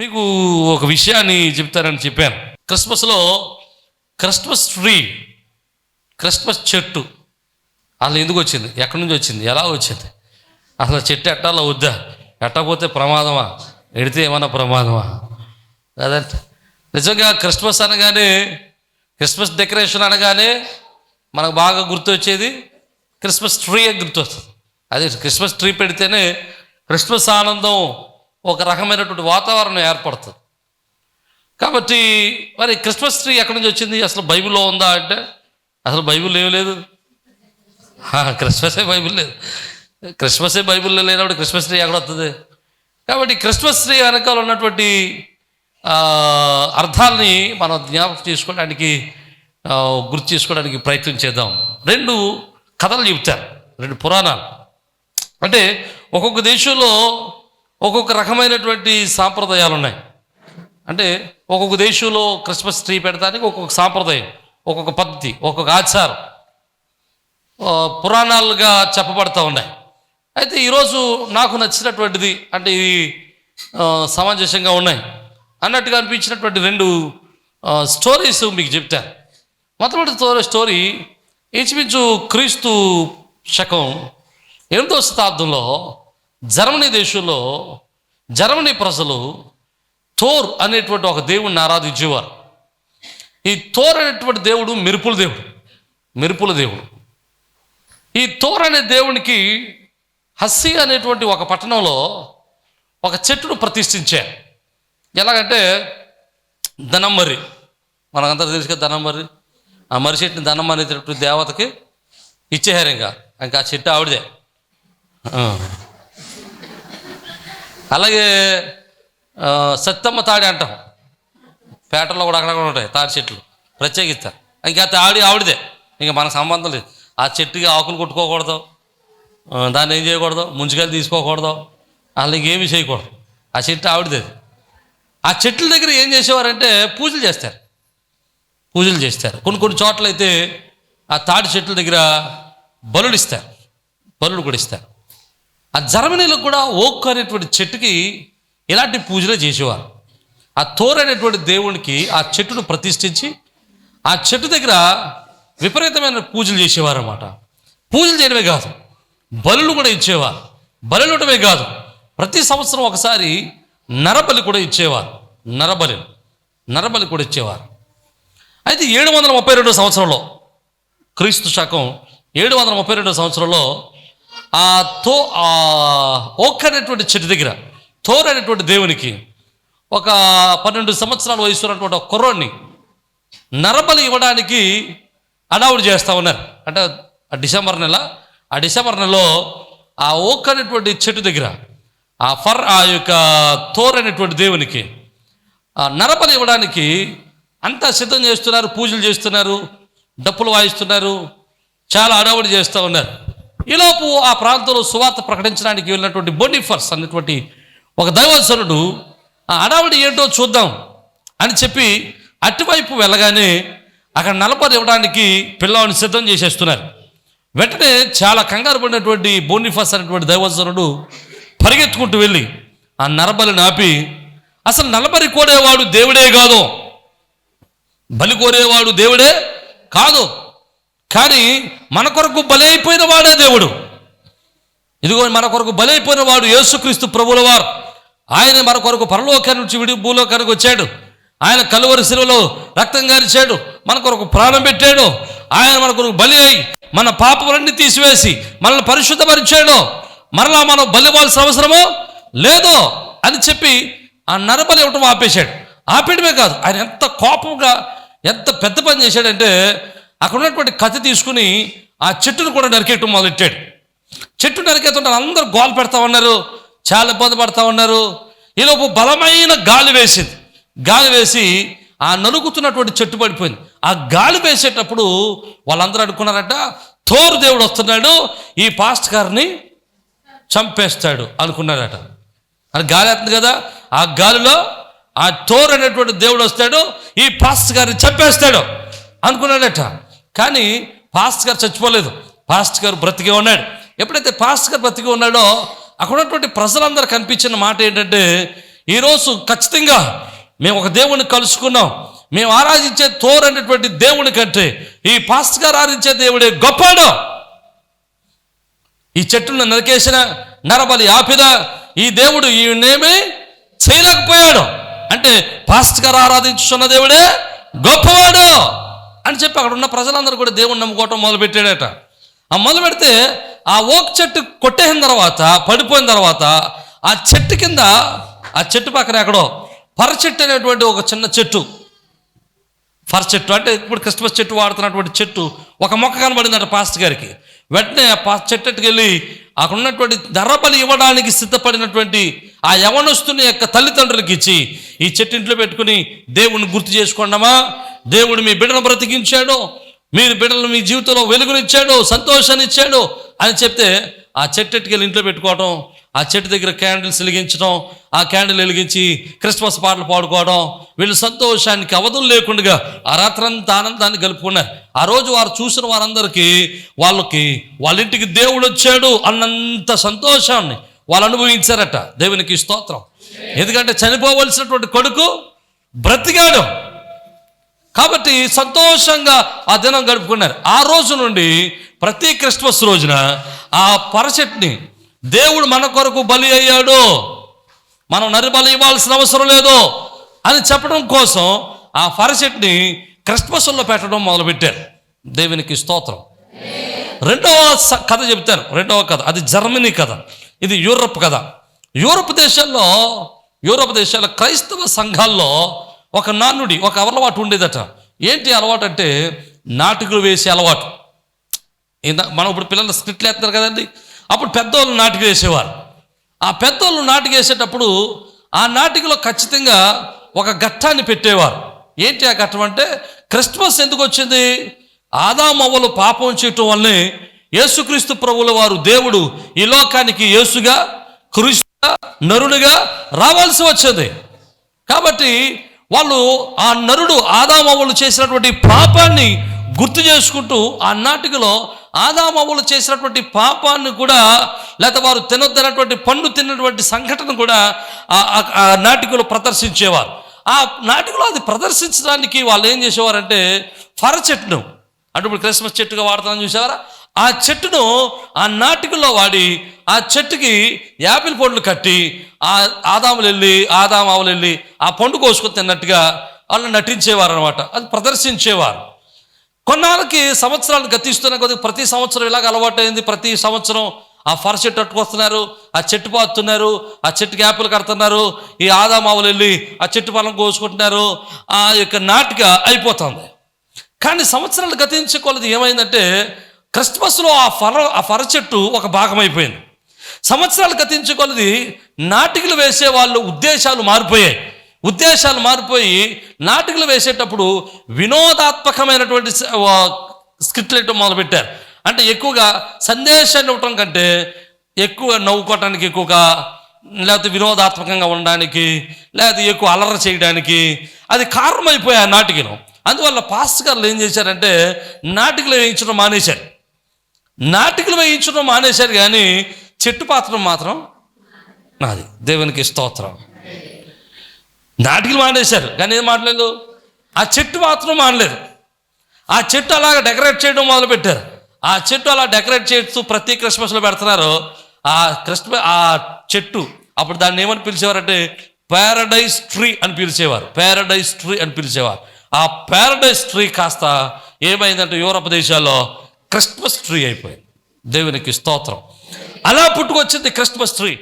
మీకు ఒక విషయాన్ని చెప్తానని చెప్పాను. క్రిస్మస్లో క్రిస్మస్ ట్రీ, క్రిస్మస్ చెట్టు అసలు ఎందుకు వచ్చింది, ఎక్కడి నుంచి వచ్చింది, ఎలా వచ్చింది, అసలు చెట్టు ఎట్టాలో వద్దా, ఎట్టకపోతే ప్రమాదమా, ఎడితే ఏమన్నా ప్రమాదమా కదంటే. నిజంగా క్రిస్మస్ అనగానే, క్రిస్మస్ డెకరేషన్ అనగానే మనకు బాగా గుర్తొచ్చేది క్రిస్మస్ ట్రీ గుర్తొస్తుంది. అదే క్రిస్మస్ ట్రీ పెడితేనే క్రిస్మస్ ఆనందం, ఒక రకమైనటువంటి వాతావరణం ఏర్పడుతుంది. కాబట్టి మరి క్రిస్మస్ ట్రీ ఎక్కడి నుంచి వచ్చింది, అసలు బైబిల్లో ఉందా అంటే అసలు బైబిల్ ఏం లేదు. క్రిస్మసే బైబిల్ లేదు. క్రిస్మసే బైబిల్లో లేనప్పుడు క్రిస్మస్ ట్రీ ఎక్కడ వస్తుంది? కాబట్టి క్రిస్మస్ ట్రీ వెనకాల ఉన్నటువంటి అర్థాలని మనం జ్ఞాపకం చేసుకోవడానికి, గుర్తు చేసుకోవడానికి ప్రయత్నం చేద్దాం. 2 కథలు చెబుతారు, 2 పురాణాలు. అంటే ఒక్కొక్క దేశంలో ఒక్కొక్క రకమైనటువంటి సాంప్రదాయాలు ఉన్నాయి. అంటే ఒక్కొక్క దేశంలో క్రిస్మస్ ట్రీ పెడతానికి ఒక్కొక్క సాంప్రదాయం, ఒక్కొక్క పద్ధతి, ఒక్కొక్క ఆచారం పురాణాలుగా చెప్పబడతా ఉన్నాయి. అయితే ఈరోజు నాకు నచ్చినటువంటిది, అంటే ఇది సమంజసంగా ఉన్నాయి అన్నట్టుగా అనిపించినటువంటి 2 స్టోరీస్ మీకు చెప్తాను. మొట్టమొదటి స్టోరీ ఇంచుమించు క్రీస్తు శకం 8వ శతాబ్దంలో జర్మనీ దేశంలో జర్మనీ ప్రజలు థోర్ అనేటువంటి ఒక దేవుడిని ఆరాధించేవారు. ఈ థోర్ అనేటువంటి దేవుడు మెరుపుల దేవుడు. ఈ థోర్ అనే దేవునికి హస్సీ అనేటువంటి ఒక పట్టణంలో ఒక చెట్టును ప్రతిష్ఠించారు. ఎలాగంటే ధనమ్మరి, మనకంతా తెలుసు కదా ధనమ్మరి. ఆ మర్రి చెట్టుని ధనం అనేటువంటి దేవతకి ఇచ్చేసారు. ఇంకా ఆ చెట్టు ఆవిడదే. అలాగే సత్తమ్మ తాడి అంటాం, పేటల్లో కూడా అక్కడక్కడ ఉంటాయి తాడి చెట్లు, ప్రత్యేకిస్తారు. ఇంకా ఆవిడదే, ఇంకా మనకు సంబంధం లేదు. ఆ చెట్టుకి ఆకులు కొట్టుకోకూడదు, దాన్ని ఏం చేయకూడదు, ముంచుకాయలు తీసుకోకూడదు, అసలు ఇంకేమీ చేయకూడదు. ఆ చెట్టు ఆవిడదే. ఆ చెట్ల దగ్గర ఏం చేసేవారంటే పూజలు చేస్తారు. కొన్ని చోట్ల అయితే ఆ తాడి చెట్ల దగ్గర బలులు కూడా ఇస్తారు. ఆ జర్మనీలో కూడా ఓక్ అనేటువంటి చెట్టుకి ఇలాంటి పూజలే చేసేవారు. ఆ థోర్ అనేటువంటి దేవునికి ఆ చెట్టును ప్రతిష్ఠించి ఆ చెట్టు దగ్గర విపరీతమైన పూజలు చేసేవారు అన్నమాట. పూజలు చేయడమే కాదు, బలులు కూడా ఇచ్చేవారు. బలులు ఇవ్వడమే కాదు, ప్రతి సంవత్సరం ఒకసారి నరబలి కూడా ఇచ్చేవారు. నరబలి కూడా ఇచ్చేవారు. అయితే 732 సంవత్సరంలో, క్రీస్తు శకం 732 సంవత్సరంలో ఓక్ అనేటువంటి చెట్టు దగ్గర థోర్ అనేటువంటి దేవునికి ఒక 12 సంవత్సరాల వయసు ఉన్నటువంటి ఒక కుర్రోడిని నరబలి ఇవ్వడానికి అడావుడు చేస్తూ ఉన్నారు. అంటే డిసెంబర్ నెలలో ఆ ఓక్ అనేటువంటి చెట్టు దగ్గర ఆ యొక్క థోర్ అనేటువంటి దేవునికి నరబలి ఇవ్వడానికి అంతా సిద్ధం చేస్తున్నారు, పూజలు చేస్తున్నారు, డప్పులు వాయిస్తున్నారు, చాలా అడావుడి చేస్తూ ఉన్నారు. ఈలోపు ఆ ప్రాంతంలో సువార్త ప్రకటించడానికి వెళ్ళినటువంటి బోనిఫర్స్ అనేటువంటి ఒక దైవజనుడు ఆ అడావుడి ఏంటో చూద్దాం అని చెప్పి అటువైపు వెళ్ళగానే అక్కడ నరబలి ఇవ్వడానికి పిల్లవాడిని సిద్ధం చేసేస్తున్నారు. వెంటనే చాలా కంగారు పడినటువంటి బోనిఫర్స్ అనేటువంటి దైవజనుడు పరిగెత్తుకుంటూ వెళ్ళి ఆ నరబలిని ఆపి, అసలు నరబలి కోరేవాడు దేవుడే కాదు, బలి కోరేవాడు దేవుడే కాదు, కానీ మన కొరకు బలైపోయిన వాడే దేవుడు. ఇదిగో మన కొరకు బలైపోయిన వాడు యేసుక్రీస్తు ప్రభువుల వారు. ఆయన మన కొరకు పరలోకాన్ని నుంచి భూలోకానికి వచ్చాడు. ఆయన కలువరి శిలువలో రక్తం గారిచాడు, మన కొరకు ప్రాణం పెట్టాడు. ఆయన మన కొరకు బలి అయి మన పాపములన్నీ తీసివేసి మనల్ని పరిశుద్ధపరిచాడు. మరలా మనం బలి ఇవ్వాల్సిన అవసరమో లేదో అని చెప్పి ఆ నరబలి ఇవ్వటం ఆపేశాడు. ఆపేయడమే కాదు, ఆయన ఎంత కోపంగా, ఎంత పెద్ద పని చేశాడంటే అక్కడ ఉన్నటువంటి కత్తి తీసుకుని ఆ చెట్టును కూడా నరికేయటం మొదలెట్టాడు. చెట్టు నరికేస్తుంటే అందరూ గోల పెడతా ఉన్నారు, చాలా ఇబ్బంది పడతా ఉన్నారు. ఈలోపు బలమైన గాలి వేసి ఆ నలుగుతున్నటువంటి చెట్టు పడిపోయింది. ఆ గాలి వేసేటప్పుడు వాళ్ళందరూ అనుకున్నారట, థోర్ దేవుడు వస్తున్నాడు, ఈ పాస్ట్ గారిని చంపేస్తాడు అనుకున్నారట. అది గాలి వస్తుంది కదా, ఆ గాలిలో ఆ థోర్ అనేటువంటి దేవుడు వస్తాడు, ఈ పాస్ట్ గారిని చంపేస్తాడు అనుకున్నాడట. కానీ పాస్ట్ గారు చచ్చిపోలేదు, పాస్ట్ గారు బ్రతికే ఉన్నాడు. ఎప్పుడైతే పాస్ట్ గారు బ్రతికే ఉన్నాడో అక్కడ ఉన్నటువంటి ప్రజలందరూ కనిపించిన మాట ఏంటంటే, ఈరోజు ఖచ్చితంగా మేము ఒక దేవుని కలుసుకున్నాం, మేము ఆరాధించే థోర్ అనేటువంటి దేవుని కంటే ఈ పాస్టర్ గారు ఆరాధించే దేవుడే గొప్పవాడు. ఈ చెట్టును నరికేసిన, నరబలి ఆపిన ఈ దేవుడు ఈయనేమీ చేయలేకపోయాడు. అంటే పాస్టర్ గారు ఆరాధించుతున్న దేవుడే గొప్పవాడు అని చెప్పి అక్కడ ఉన్న ప్రజలందరూ కూడా దేవుణ్ణి నమ్ముకోవటం మొదలుపెట్టాడట. ఆ మొదలు పెడితే ఆ ఓక్ చెట్టు కొట్టేసిన తర్వాత, పడిపోయిన తర్వాత ఆ చెట్టు కింద, ఆ చెట్టు పక్కన ఎక్కడో పర చెట్టు అనేటువంటి ఒక చిన్న చెట్టు, ఫర్ చెట్టు అంటే ఇప్పుడు క్రిస్మస్ చెట్టు వాడుతున్నటువంటి చెట్టు, ఒక మొక్క కనబడిందట పాస్టర్ గారికి. వెంటనే ఆ చెట్టుకి వెళ్ళి అక్కడ ఉన్నటువంటి నరబలి ఇవ్వడానికి సిద్ధపడినటువంటి ఆ యవనస్తుని యొక్క తల్లిదండ్రులకి ఇచ్చి, ఈ చెట్టు ఇంట్లో పెట్టుకుని దేవుణ్ణి గుర్తు చేసుకోండమా, దేవుడు మీ బిడ్డను బ్రతికించాడు, మీరు బిడ్డలు మీ జీవితంలో వెలుగునిచ్చాడు, సంతోషాన్ని ఇచ్చాడు అని చెప్తే ఆ చెట్టుకి వెళ్ళి ఇంట్లో పెట్టుకోవడం, ఆ చెట్టు దగ్గర క్యాండిల్స్ వెలిగించడం, ఆ క్యాండిల్ వెలిగించి క్రిస్మస్ పాటలు పాడుకోవడం, వీళ్ళు సంతోషానికి అవధులు లేకుండా ఆ రాత్రంతా ఆనందాన్ని గలుపుకున్నారు. ఆ రోజు వారు చూసిన వారందరికీ వాళ్ళ ఇంటికి దేవుడు వచ్చాడు అన్నంత సంతోషాన్ని వాళ్ళు అనుభవించారట. దేవునికి స్తోత్రం. ఎందుకంటే చనిపోవలసినటువంటి కొడుకు బ్రతికాడు కాబట్టి సంతోషంగా ఆ దినం గడుపుకున్నారు. ఆ రోజు నుండి ప్రతి క్రిస్మస్ రోజున ఆ పరచెట్ని దేవుడు మన కొరకు బలి అయ్యాడు, మనం నరిబలి ఇవ్వాల్సిన అవసరం లేదు అని చెప్పడం కోసం ఆ పరచెట్ని క్రిస్మస్లో పెట్టడం మొదలుపెట్టారు. దేవునికి స్తోత్రం. రెండవ కథ చెప్తాను. రెండవ కథ అది జర్మనీ కథ, ఇది యూరప్ కథ. యూరప్ దేశాల్లో క్రైస్తవ సంఘాల్లో ఒక నానుడి, ఒక అలవాటు ఉండేదట. ఏంటి అలవాటు అంటే నాటికలు వేసే అలవాటు. మనం ఇప్పుడు పిల్లలు స్క్రిప్ట్లు వేస్తారు కదండి, అప్పుడు పెద్దోళ్ళు నాటిక వేసేవారు. ఆ పెద్దోళ్ళు నాటిక వేసేటప్పుడు ఆ నాటికలో ఖచ్చితంగా ఒక ఘట్టాన్ని పెట్టేవారు. ఏంటి ఆ ఘట్టం అంటే, క్రిస్మస్ ఎందుకు వచ్చింది? ఆదామవ్వలు పాపం చేయటం వల్లనే యేసుక్రీస్తు ప్రభువుల వారు దేవుడు ఈ లోకానికి యేసుగా, క్రీస్తుగా, నరుడుగా రావాల్సి వచ్చింది. కాబట్టి వాళ్ళు ఆ నరుడు ఆదామవ్వలు చేసినటువంటి పాపాన్ని గుర్తు చేసుకుంటూ ఆ నాటికలో ఆదామవ్వలు చేసినటువంటి పాపాన్ని కూడా, లేకపోతే వారు తినొద్దనటువంటి పండు తిన్నటువంటి సంఘటన కూడా ఆ నాటికలో ప్రదర్శించేవారు. ఆ నాటికలో అది ప్రదర్శించడానికి వాళ్ళు ఏం చేసేవారంటే, ఫర చెట్టును అంటే ఇప్పుడు క్రిస్మస్ చెట్టుగా వాడతానని చూసేవారా, ఆ చెట్టును ఆ నాటికలో వాడి ఆ చెట్టుకి యాపిల్ పండ్లు కట్టి ఆదాములు వెళ్ళి ఆ పండు కోసుకొని తిన్నట్టుగా వాళ్ళు నటించేవారు అనమాట. అది ప్రదర్శించేవారు. కొన్నాళ్ళకి సంవత్సరాలు గతిస్తున్న కొద్దిగా ప్రతి సంవత్సరం ఇలాగ అలవాటైంది. ప్రతి సంవత్సరం ఆ ఫర చెట్టు అట్టుకొస్తున్నారు, ఆ చెట్టు పాతున్నారు, ఆ చెట్టుకి యాపిల్ కడుతున్నారు, ఈ ఆదామావులు వెళ్ళి ఆ చెట్టు పొలం కోసుకుంటున్నారు. ఆ యొక్క నాటిక అయిపోతుంది. కానీ సంవత్సరాలు గతించే కొలది ఏమైందంటే, క్రిస్మస్లో ఆ ఫర చెట్టు ఒక భాగం అయిపోయింది. సంవత్సరాలు గతించే కొలది నాటికలు వేసే వాళ్ళు ఉద్దేశాలు మారిపోయి నాటికలు వేసేటప్పుడు వినోదాత్మకమైనటువంటి స్క్రిప్ట్లు వేయటం మొదలుపెట్టారు. అంటే ఎక్కువగా సందేశాన్ని ఇవ్వటం కంటే ఎక్కువ నవ్వుకోవటానికి, ఎక్కువగా లేకపోతే వినోదాత్మకంగా ఉండడానికి, లేకపోతే ఎక్కువ అలర చేయడానికి అది కారణమైపోయాయి ఆ నాటికను. అందువల్ల పాస్టర్ గారు ఏం చేశారంటే నాటికలు వేయించడం మానేశారు కానీ చెట్టు పాత్రం మాత్రం నాది. దేవునికి స్తోత్రం. నాటికలు మానేశారు కానీ ఏం మానలేదు, ఆ చెట్టు మాత్రం మానలేదు. ఆ చెట్టు అలాగ డెకరేట్ చేయడం మొదలుపెట్టారు. ఆ చెట్టు అలా డెకరేట్ చేస్తూ ప్రతి క్రిస్మస్లో పెడుతున్నారు. ఆ చెట్టు అప్పుడు దాన్ని ఏమని పిలిచేవారంటే ప్యారడైజ్ ట్రీ అని పిలిచేవారు. ఆ ప్యారడైజ్ ట్రీ కాస్త ఏమైందంటే యూరప్ దేశాల్లో క్రిస్మస్ ట్రీ అయిపోయింది. దేవునికి స్తోత్రం. అలా పుట్టుకొచ్చింది క్రిస్మస్ ట్రీ.